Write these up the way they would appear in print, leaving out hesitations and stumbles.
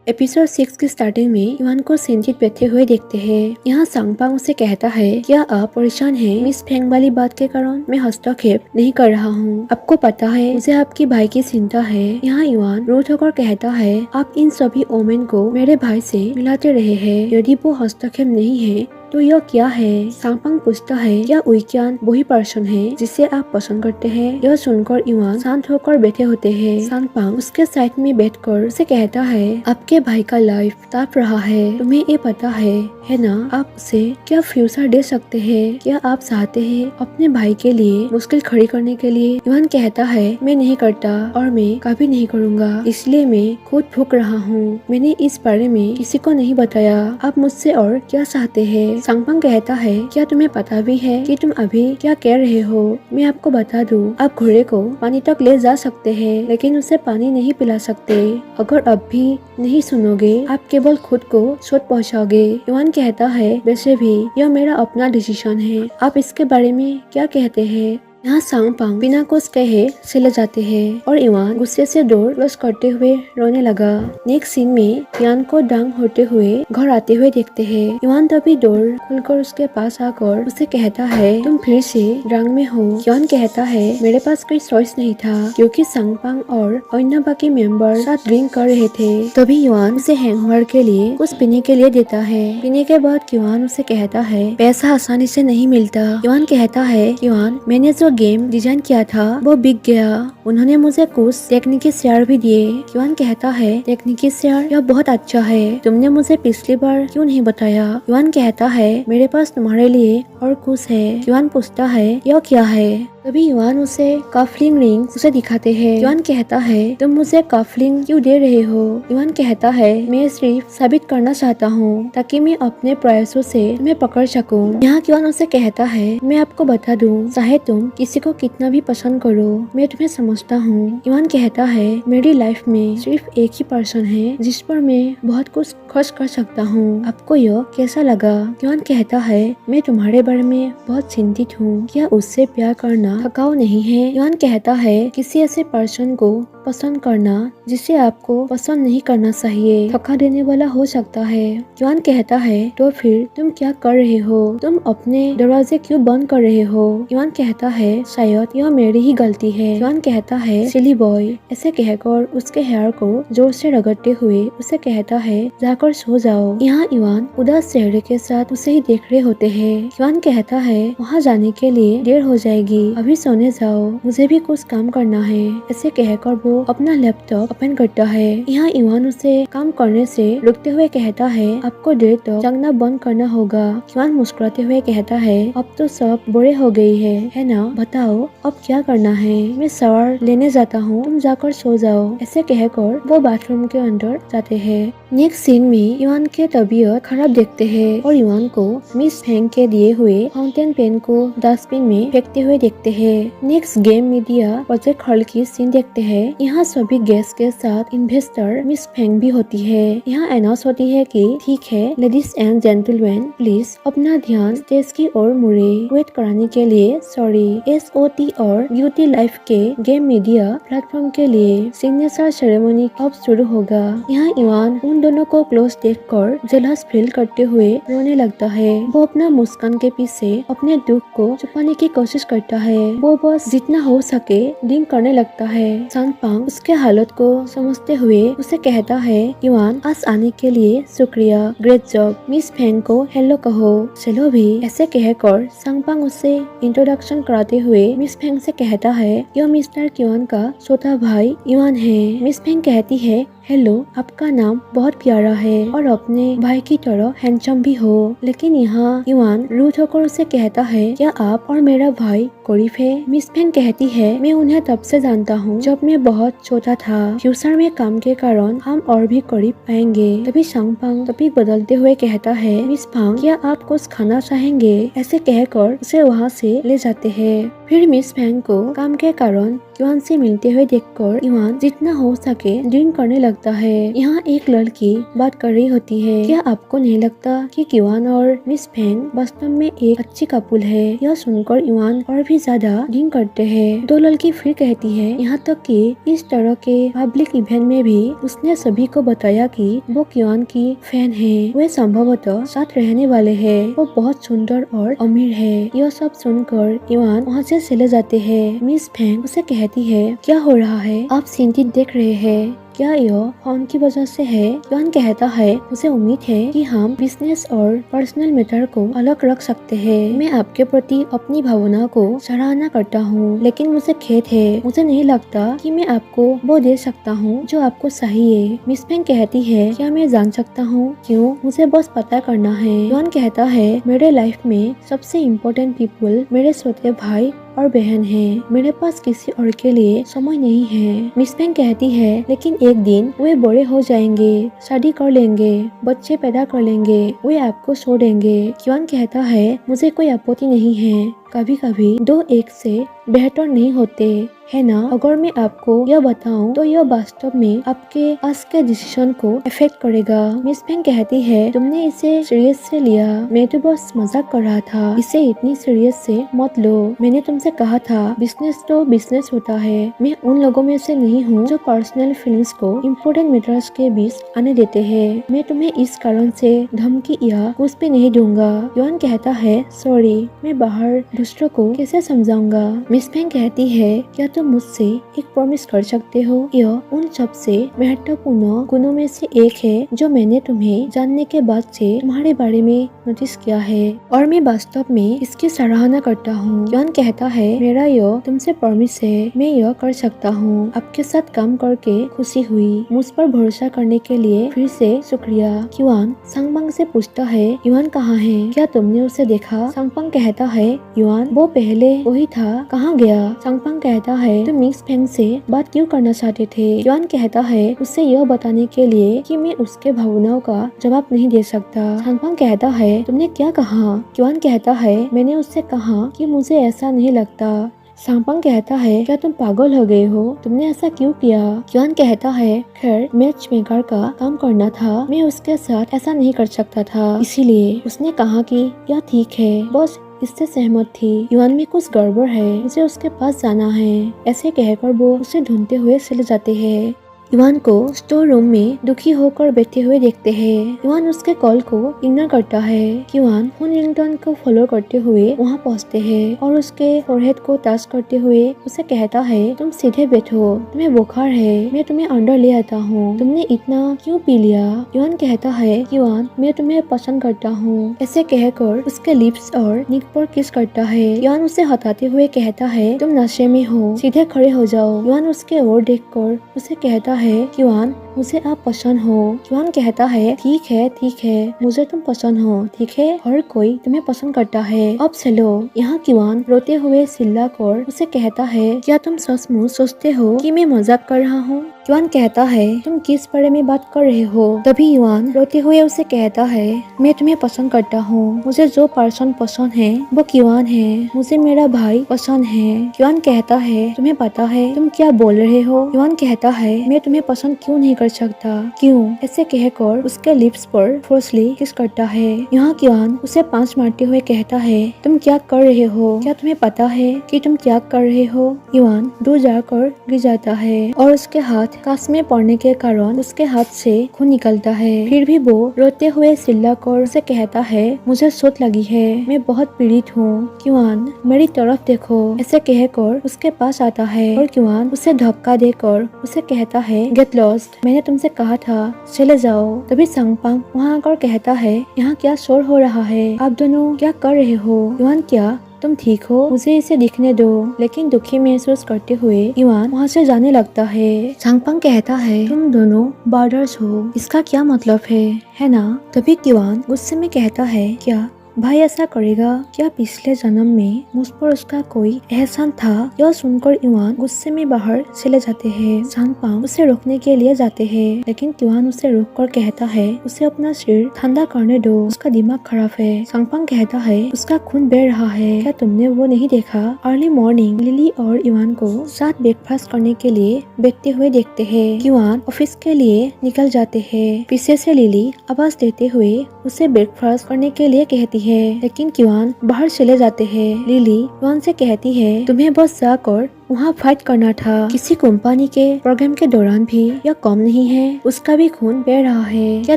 Episode 6 की starting में yuan को चिंतित बैठे हुए देखते हैं। यहाँ सांगपांग उसे कहता है, क्या आप परेशान हैं? मिस फेंग वाली बात के कारण मैं हस्तक्षेप नहीं कर रहा हूँ। आपको पता है मुझे आपकी भाई की चिंता है। यहाँ युआन रूठ होकर कहता है, आप इन सभी ओमेन को मेरे भाई से मिलाते रहे हैं। यदि वो हस्तक्षेप नहीं है तो यह क्या है? सांगपांग पूछता है, क्या उइक्यान वही पर्सन है जिसे आप पसंद करते हैं? यह सुनकर युआन शांत होकर बैठे होते हैं। सांगपांग उसके साइड में बैठकर उसे कहता है, आपके भाई का लाइफ टफ रहा है, तुम्हें ये पता है ना? आप उसे क्या फ्यूचर दे सकते हैं? क्या आप चाहते हैं अपने भाई के लिए मुश्किल खड़ी करने के लिए? युआन कहता है, मैं नहीं करता और मैं कभी नहीं करूँगा, इसलिए मैं खुद भूख रहा हूँ। मैंने इस बारे में किसी को नहीं बताया। आप मुझसे और क्या चाहते हैं? सांगपांग कहता है, क्या तुम्हें पता भी है कि तुम अभी क्या कह रहे हो? मैं आपको बता दूं, आप घोड़े को पानी तक ले जा सकते हैं, लेकिन उसे पानी नहीं पिला सकते। अगर अब भी नहीं सुनोगे, आप केवल खुद को चोट पहुंचाओगे। युआन कहता है, वैसे भी यह मेरा अपना डिसीजन है, आप इसके बारे में क्या कहते हैं? यहाँ सांगपांग बिना कुछ कहे चले जाते हैं और युआन गुस्से से डोर क्लोज करते हुए रोने लगा। नेक्स्ट सीन में युआन को डांग होते हुए घर आते हुए देखते हैं। युआन तभी डोर खुलकर उसके पास आकर उसे कहता है, तुम फिर से डांग में हो? युआन कहता है, मेरे पास कोई चॉइस नहीं था क्योंकि सांगपांग और अन्य बाकी मेंबर साथ ड्रिंक कर रहे थे। तभी युआन उसे हैंगओवर के लिए कुछ पीने के लिए देता है। पीने के बाद युआन उसे कहता है, पैसा आसानी से नहीं मिलता। युआन कहता है, युआन, मैंने जो गेम डिजाइन किया था वो बिक गया। उन्होंने मुझे कुछ टेक्निकी शेयर भी दिए। युआन कहता है, टेक्निकी शेयर? यह बहुत अच्छा है, तुमने मुझे पिछली बार क्यों नहीं बताया? युआन कहता है, मेरे पास तुम्हारे लिए और कुछ है। युआन पूछता है, यह क्या है? तभी युआन उसे कफलिंग रिंग उसे दिखाते हैं। युआन कहता है, तुम मुझे कफलिंग क्यों दे रहे हो? युआन कहता है, मैं सिर्फ साबित करना चाहता हूँ ताकि मैं अपने प्रयासों से तुम्हें पकड़ सकूँ। यहाँ युआन उसे कहता है, मैं आपको बता दूँ, चाहे तुम किसी को कितना भी पसंद करो, मैं तुम्हें समझता हूँ। युआन कहता है, मेरी लाइफ में सिर्फ एक ही पर्सन है जिस पर मैं बहुत कुछ खर्च कर सकता हूँ। आपको यह कैसा लगा? युआन कहता है, मैं तुम्हारे बारे में बहुत चिंतित हूँ। क्या उससे प्यार करना थकाऊ नहीं है? युआन कहता है, किसी ऐसे पर्सन को पसंद करना जिसे आपको पसंद नहीं करना चाहिए थका देने वाला हो सकता है। युआन कहता है, तो फिर तुम क्या कर रहे हो? तुम अपने दरवाजे क्यों बंद कर रहे हो? युआन कहता है, शायद यह मेरी ही गलती है। युआन कहता है, सिली बॉय। ऐसे कहकर उसके हेयर को जोर से रगड़ते हुए उसे कहता है, जाकर सो जाओ। यहाँ युआन उदास चेहरे के साथ उसे ही देख रहे होते हैं। युआन कहता है, वहाँ जाने के लिए देर हो जाएगी, अभी सोने जाओ, मुझे भी कुछ काम करना है। ऐसे कहकर वो अपना लैपटॉप ओपन करता है। यहाँ युआन उसे काम करने से रुकते हुए कहता है, आपको देर तक जागना बंद करना होगा। युआन मुस्कुराते हुए कहता है, अब तो सब बड़े हो गई है ना? बताओ अब क्या करना है? मैं शावर लेने जाता हूँ, तुम जाकर सो जाओ। ऐसे कहकर वो बाथरूम के अंदर जाते हैं। नेक्स्ट सीन में युआन के तबीयत खराब देखते हैं और युआन को मिस फेंग के दिए हुए फाउंटेन पेन को डस्टबिन में फेंकते हुए देखते हैं। Next game media project hall की सीन देखते हैं। यहाँ सभी गेस्ट के साथ इन्वेस्टर मिस फेंग भी होती है। यहाँ अनाउंस होती है कि ठीक है लेडीज एंड जेंटलमैन, प्लीज अपना ध्यान स्टेज की ओर मुड़े। वेट कराने के लिए सॉरी। SOT और ब्यूटी लाइफ के गेम मीडिया प्लेटफॉर्म के लिए सिग्नेचर सेरेमनी अब शुरू होगा। यहाँ युआन उन दोनों को क्लोज देखकर जेलस फील करते हुए रोने लगता है। वो अपना मुस्कान के पीछे अपने दुख को छुपाने की कोशिश करता है। वो बस जितना हो सके ड्रिंक करने लगता है। सांगपांग उसके हालत को समझते हुए उसे कहता है, युआन आज आने के लिए शुक्रिया, ग्रेट जॉब। मिस फेंग को हेलो कहो। चलो भी। ऐसे कहकर सांगपांग उसे इंट्रोडक्शन कराते हुए मिस फेंग से कहता है, यह मिस्टर युआन का छोटा भाई युआन है। मिस फेंग कहती है, हेलो, आपका नाम बहुत प्यारा है और अपने भाई की तरह हैंडसम भी हो। लेकिन यहाँ युआन रूठ होकर उसे कहता है, क्या आप और मेरा भाई गरीब है? मिस फेंग कहती है, मैं उन्हें तब से जानता हूँ जब मैं बहुत छोटा था। फ्यूचर में काम के कारण हम और भी करीब आएंगे। तभी सांगपांग टॉपिक बदलते हुए कहता है, मिस फेंग, क्या आप कुछ खाना चाहेंगे? ऐसे कहकर उसे वहाँ से ले जाते हैं। फिर मिस फेंग को काम के कारण युआन से मिलते हुए देखकर युआन जितना हो सके ड्रिंक करने लगता है। यहाँ एक लड़की बात कर रही होती है, क्या आपको नहीं लगता कि युआन और मिस फेंग वास्तव में एक अच्छी कपल है? यह सुनकर युआन और भी भी ज्यादा ड्रिंक करते हैं। दो लड़की फिर कहती है यहाँ तक कि इस तरह के पब्लिक इवेंट में भी उसने सभी को बताया कि वो क्योन की फैन है। वे संभवतः साथ रहने वाले हैं। वो बहुत सुंदर और अमीर है। यह सब सुनकर इवान वहाँ से चले जाते हैं। मिस फेंग उसे कहती है क्या हो रहा है, आप चिंतित देख रहे हैं, क्या यह फोन की वजह से है? युआन कहता है मुझे उम्मीद है कि हम बिजनेस और पर्सनल मैटर को अलग रख सकते हैं। मैं आपके प्रति अपनी भावना को सराहना करता हूँ, लेकिन मुझे खेद है, मुझे नहीं लगता कि मैं आपको वो दे सकता हूँ जो आपको चाहिए। मिस फेंग कहती है क्या मैं जान सकता हूँ क्यों? मुझे बस पता करना है। युआन कहता है मेरे लाइफ में सबसे इम्पोर्टेंट पीपल मेरे छोटे भाई और बहन है। मेरे पास किसी और के लिए समय नहीं है। मिस फेंग कहती है लेकिन एक दिन वे बड़े हो जाएंगे, शादी कर लेंगे, बच्चे पैदा कर लेंगे, वे आपको छोड़ देंगे। युआन कहता है मुझे कोई आपत्ति नहीं है, कभी कभी दो एक से बेहतर नहीं होते है ना। अगर मैं आपको यह बताऊं तो यह वास्तव में आपके आज के डिसीजन को इफेक्ट करेगा। मिस फेंग कहती है तुमने इसे सीरियस से लिया, मैं तो बस मजाक कर रहा था, इसे इतनी सीरियस से मत लो। मैंने तुमसे कहा था बिजनेस तो बिजनेस होता है। मैं उन लोगों में से नहीं हूँ जो पर्सनल फीलिंग्स को इम्पोर्टेंट मैटर्स के बीच आने देते हैं। मैं तुम्हें इस कारण से धमकी या कुछ भी नहीं दूंगा। युआन कहता है सॉरी, मैं बाहर दूसरों को कैसे समझाऊंगा। मिस फेंग कहती है क्या तुम मुझसे एक प्रॉमिस कर सकते हो? यह उन सबसे महत्वपूर्ण गुणों में से एक है जो मैंने तुम्हें जानने के बाद से तुम्हारे बारे में नोटिस किया है और मैं वास्तव में इसकी सराहना करता हूँ। युआन कहता है मेरा यह तुमसे प्रॉमिस है, मैं यह कर सकता हूँ। आपके साथ काम करके खुशी हुई, मुझ पर भरोसा करने के लिए फिर से शुक्रिया। युआन सांगपांग से पूछता है युआन कहाँ है, क्या तुमने उसे देखा? सांगपांग कहता है युआन वो पहले वही था, कहाँ गया? सांगपांग कहता है तुम मिस फेंग से बात क्यों करना चाहते थे? युआन कहता है उसे यह बताने के लिए कि मैं उसके भावनाओं का जवाब नहीं दे सकता। सांगपांग कहता है तुमने क्या कहा? युआन कहता है मैंने उससे कहा कि मुझे ऐसा नहीं लगता। सांगपांग कहता है क्या तुम पागल हो गए हो, तुमने ऐसा क्यों किया? युआन कहता है खैर मैच मेकर का काम करना था, मैं उसके साथ ऐसा नहीं कर सकता था, इसीलिए उसने कहा कि यह ठीक है, बस इससे सहमत थी। युआन में कुछ गड़बड़ है, मुझे उसके पास जाना है। ऐसे कहकर वो उसे ढूंढते हुए चले जाते हैं। युआन को स्टोर रूम में दुखी होकर बैठे हुए देखते हैं। युआन उसके कॉल को इग्नोर करता है। युआन फोन रिंगटोन को फॉलो करते हुए वहाँ पहुँचते हैं और उसके फोरहेड को टच करते हुए उसे कहता है तुम सीधे बैठो, तुम्हें बुखार है, मैं तुम्हें अंदर ले आता हूँ, तुमने इतना क्यों पी लिया? युआन कहता है युआन मैं तुम्हें पसंद करता हूँ। ऐसे कहकर उसके लिप्स और निक पर किस करता है। युआन उसे हटाते हुए कहता है तुम नशे में हो, सीधे खड़े हो जाओ। युआन उसके ओर देखकर उसे कहता है युआन मुझे आप पसंद हो। युआन कहता है ठीक है, मुझे तुम पसंद हो, ठीक है, हर कोई तुम्हें पसंद करता है, अब चलो। यहाँ युआन रोते हुए चिल्लाकर उसे कहता है क्या तुम सचमुच सोचते हो कि मैं मजाक कर रहा हूँ? युआन कहता है तुम किस बारे में बात कर रहे हो? तभी युआन रोते हुए उसे कहता है मैं तुम्हें पसंद करता हूँ, मुझे जो पर्सन पसंद है वो युआन है, मुझे मेरा भाई पसंद है। युआन कहता है तुम्हें पता है तुम क्या बोल रहे हो? युआन कहता है मैं तुम्हें पसंद क्यों नहीं कर सकता? क्यों? ऐसे कहकर उसके लिप्स पर फोर्सली किस करता है। यहाँ युआन उसे पांच मारते हुए कहता है तुम क्या कर रहे हो? क्या तुम्हें पता है कि तुम क्या कर रहे हो? युआन दूर जाकर गिर जाता है और उसके हाथ कांच में पड़ने के कारण उसके हाथ से खून निकलता है। फिर भी वो रोते हुए चिल्लाकर उसे कहता है मुझे चोट लगी है, मैं बहुत पीड़ित हूँ, युआन मेरी तरफ देखो। ऐसे कहकर उसके पास आता है और युआन उसे धक्का देकर उसे कहता है गेट लॉस्ट, मैंने तुमसे कहा था चले जाओ। तभी सांगपांग वहाँ आकर कहता है यहाँ क्या शोर हो रहा है, आप दोनों क्या कर रहे हो? युआन क्या तुम ठीक हो? मुझे इसे दिखने दो। लेकिन दुखी महसूस करते हुए युआन वहाँ से जाने लगता है। सांगपांग कहता है तुम दोनों ब्रदर्स हो, इसका क्या मतलब है ना? तभी युआन गुस्से में कहता है क्या भाई ऐसा करेगा? क्या पिछले जन्म में मुझ पर उसका कोई एहसान था? यह सुनकर युआन गुस्से में बाहर चले जाते हैं। सांगपांग उसे रोकने के लिए जाते हैं, लेकिन युआन उसे रोककर कहता है उसे अपना सिर ठंडा करने दो, उसका दिमाग खराब है। सांगपांग कहता है उसका खून बह रहा है, क्या तुमने वो नहीं देखा? अर्ली मॉर्निंग लिली और युआन को साथ ब्रेकफास्ट करने के लिए बैठते हुए देखते हैं। युआन ऑफिस के लिए निकल जाते हैं। पीछे से लिली आवाज देते हुए उसे ब्रेकफास्ट करने के लिए कहती है, लेकिन क्वान बाहर चले जाते हैं। लिली क्वान से कहती है तुम्हें बस जाकर वहाँ फाइट करना था। किसी कंपनी के प्रोग्राम के दौरान भी यह कम नहीं है, उसका भी खून बह रहा है। क्या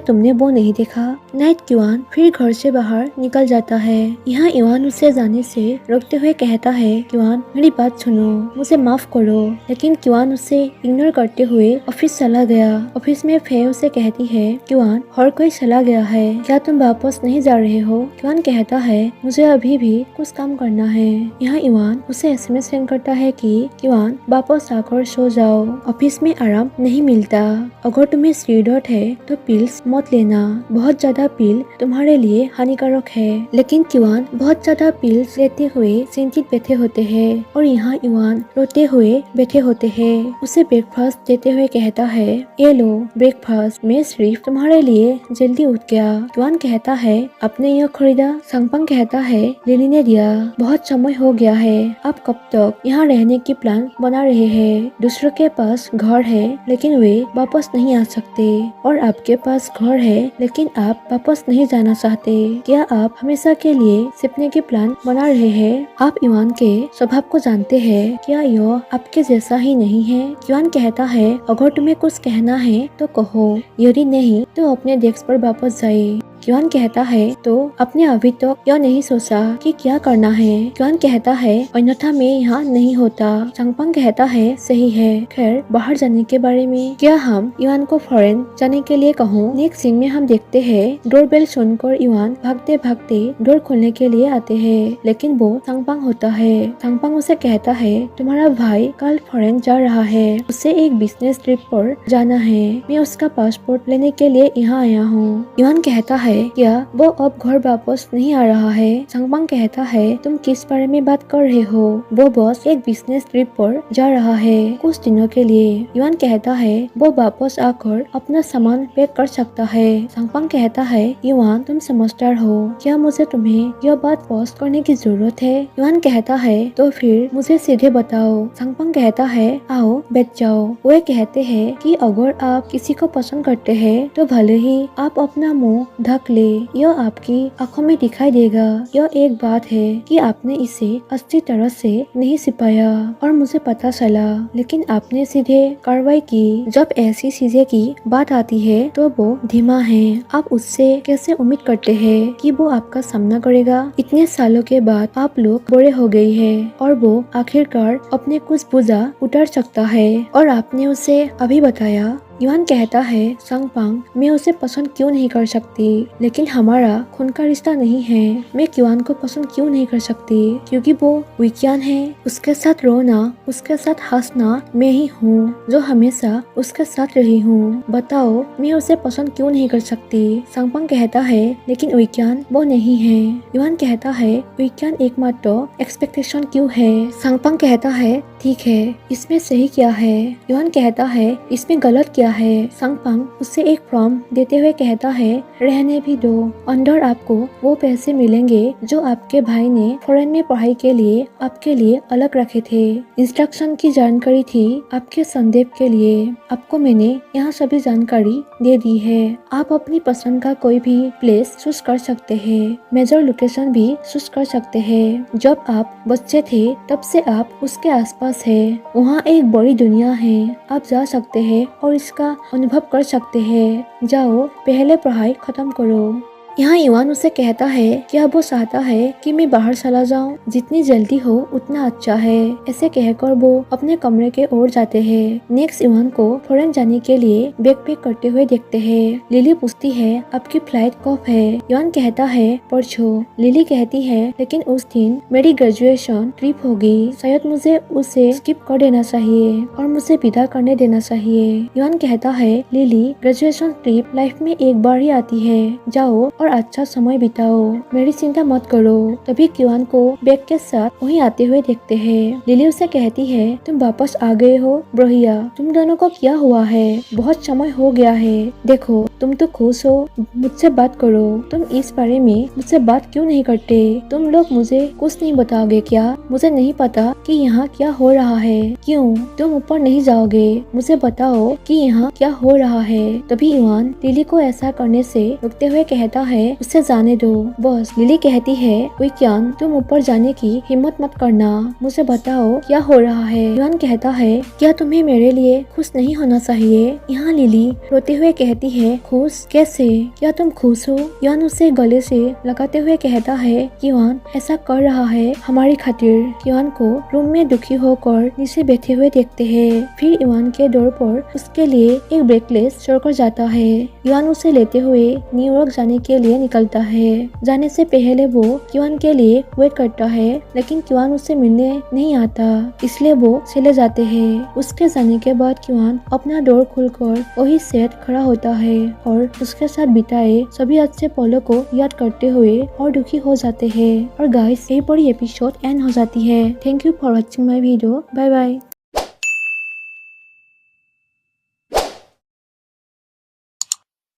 तुमने वो नहीं देखा? नाइट क्वान फिर घर से बाहर निकल जाता है। यहाँ इवान उसे जाने से रोकते हुए कहता है क्वान मेरी बात सुनो, मुझे माफ करो। लेकिन क्वान उसे इग्नोर करते हुए ऑफिस चला गया। ऑफिस में फे उसे कहती है क्वान हर कोई चला गया है, क्या तुम वापस नहीं जा रहे हो? क्वान कहता है मुझे अभी भी कुछ काम करना है। यहाँ इवान उसे SMS सेंड करता है कि क्वान वापस आकर सो जाओ, ऑफिस में आराम नहीं मिलता। अगर तुम्हें स्टीरॉयड है तो पिल्स मत लेना, बहुत ज्यादा पिल तुम्हारे लिए हानिकारक है। लेकिन क्वान बहुत ज्यादा पिल्स लेते हुए चिंतित बैठे होते हैं और यहाँ इवान रोते हुए बैठे होते हैं। उसे ब्रेकफास्ट देते हुए कहता है ये लो ब्रेकफास्ट, मैं सिर्फ तुम्हारे लिए जल्दी उठ गया। क्वान कहता है आपने यह खरीदा? संगपांग कहता है लिली ने दिया, बहुत समय हो गया है, आप कब तक यहाँ रहने की प्लान बना रहे हैं? दूसरों के पास घर है लेकिन वे वापस नहीं आ सकते और आपके पास घर है लेकिन आप वापस नहीं जाना चाहते। क्या आप हमेशा के लिए सपने के प्लान बना रहे हैं? आप इवान के स्वभाव को जानते हैं, क्या यह आपके जैसा ही नहीं है? क्वान कहता है अगर तुम्हें कुछ कहना है तो कहो, यदि नहीं तो अपने डेस्क पर वापस जाए। क्वान कहता है तो आपने अभी तक यह नहीं सोचा कि क्या करना है? क्वान कहता है अन्यथा मैं यहाँ नहीं होता। संगपांग कहता है सही है, खैर बाहर जाने के बारे में क्या हम इवान को फॉरेन जाने के लिए कहूँ? नेक्स्ट सीन में हम देखते हैं डोरबेल सुनकर इवान भागते भागते डोर खोलने के लिए आते हैं, लेकिन वो संगपांग होता है। संगपांग उसे कहता है तुम्हारा भाई कल फॉरेन जा रहा है, उसे एक बिजनेस ट्रिप पर जाना है, मैं उसका पासपोर्ट लेने के लिए यहाँ आया हूँ। इवान कहता है क्या वो अब घर वापस नहीं आ रहा है? संगपांग कहता है तुम किस बारे में बात कर रहे हो? वो बस एक बिजनेस ट्रिप पर जा रहा है कुछ दिनों के लिए। इवान कहता है वो वापस आकर अपना सामान पैक कर सकता है। संगपांग कहता है इवान तुम समझदार हो, क्या मुझे तुम्हें यह बात पोस्ट करने की जरूरत है? इवान कहता है तो फिर मुझे सीधे बताओ। संगपांग कहता है आओ बैठ जाओ। वे कहते हैं कि अगर आप किसी को पसंद करते हैं तो भले ही आप अपना मुंह ढक ले, यह आपकी आंखों में दिखाई देगा। यह एक बात है कि आपने इसे अच्छी तरह से नहीं छिपाया और मुझे पता चला, लेकिन आपने सीधे कार्रवाई की। जब ऐसी चीजें की बात आती है तो वो धीमा है। आप उससे कैसे उम्मीद करते हैं कि वो आपका सामना करेगा? इतने सालों के बाद आप लोग बड़े हो गए हैं और वो आखिरकार अपने कुछ बोझा उतार सकता है और आपने उसे अभी बताया। इवान कहता है संगपांग मैं उसे पसंद क्यों नहीं कर सकती, लेकिन हमारा खून का रिश्ता नहीं है। मैं क्वान को पसंद क्यों नहीं कर सकती? क्योंकि वो विज्ञान है, उसके साथ रोना उसके साथ हंसना मैं ही हूँ जो हमेशा उसके साथ रही हूँ। बताओ मैं उसे पसंद क्यों नहीं कर सकती? संगपांग कहता है लेकिन विज्ञान वो नहीं है। इवान कहता है विज्ञान एकमात्र एक्सपेक्टेशन क्यों है? संगपांग कहता है ठीक है, इसमें सही क्या है? इवान कहता है इसमें गलत क्या है? संगपांग उसे एक फॉर्म देते हुए कहता है रहने भी दो, अंदर आपको वो पैसे मिलेंगे जो आपके भाई ने फॉरेन में पढ़ाई के लिए आपके लिए अलग रखे थे। इंस्ट्रक्शन की जानकारी थी आपके संदेह के लिए। आपको मैंने यहाँ सभी जानकारी दे दी है। आप अपनी पसंद का कोई भी प्लेस चूज कर सकते हैं, मेजर लोकेशन भी चूज कर सकते हैं। जब आप बच्चे थे तब से आप उसके आसपास है, वहाँ एक बड़ी दुनिया है, आप जा सकते हैं और इसका अनुभव कर सकते हैं। जाओ पहले पढ़ाई खत्म करो। यहाँ इवान उसे कहता है क्या वो चाहता है कि मैं बाहर चला जाऊँ? जितनी जल्दी हो उतना अच्छा है। ऐसे कहकर वो अपने कमरे के ओर जाते हैं। नेक्स्ट इवान को फॉरेन जाने के लिए बैग पैक करते हुए देखते हैं। लिली पूछती है आपकी फ्लाइट कब है? इवान कहता है परसों। लिली कहती है लेकिन उस दिन मेरी ग्रेजुएशन ट्रिप होगी, शायद मुझे उसे स्किप कर देना चाहिए और मुझे विदा करने देना चाहिए। इवान कहता है लिली ग्रेजुएशन ट्रिप लाइफ में एक बार ही आती है, जाओ और अच्छा समय बिताओ, मेरी चिंता मत करो। तभी क्वान को बैग के साथ वहीं आते हुए देखते हैं। लिली उसे कहती है तुम वापस आ गए हो ब्रोहिया, तुम दोनों को क्या हुआ है? बहुत समय हो गया है, देखो तुम तो खुश हो, मुझसे बात करो। तुम इस बारे में मुझसे बात क्यों नहीं करते? तुम लोग मुझे कुछ नहीं बताओगे क्या? मुझे नहीं पता कि यहाँ क्या हो रहा है। क्यों तुम ऊपर नहीं जाओगे? मुझे बताओ कि यहाँ क्या हो रहा है। तभी इवान लिली को ऐसा करने से रुकते हुए कहता है है उसे जाने दो। बस लिली कहती है, विक्यान तुम ऊपर जाने की हिम्मत मत करना, मुझे बताओ क्या हो रहा है। युआन कहता है, क्या तुम्हें मेरे लिए खुश नहीं होना चाहिए। यहाँ लिली रोते हुए कहती है, खुश कैसे, क्या तुम खुश हो। युआन उसे गले से लगाते हुए कहता है, युआन ऐसा कर रहा है हमारी खातिर। युआन को रूम में दुखी होकर नीचे बैठे हुए देखते हैं। फिर युआन के डोर पर उसके लिए एक ब्रेकलेस छोड़कर जाता है। युआन उसे लेते हुए न्यूयॉर्क जाने के लिए निकलता है। जाने से पहले वो युआन के लिए वेट करता है, लेकिन युआन उससे मिलने नहीं आता, इसलिए वो चले जाते हैं। उसके जाने के बाद युआन अपना डोर खोलकर वही सेट खड़ा होता है और उसके साथ बिताए सभी अच्छे पलों को याद करते हुए और दुखी हो जाते हैं। और गाइस, यही पर एपिसोड एंड हो जाती है। Thank you for watching my video. Bye bye.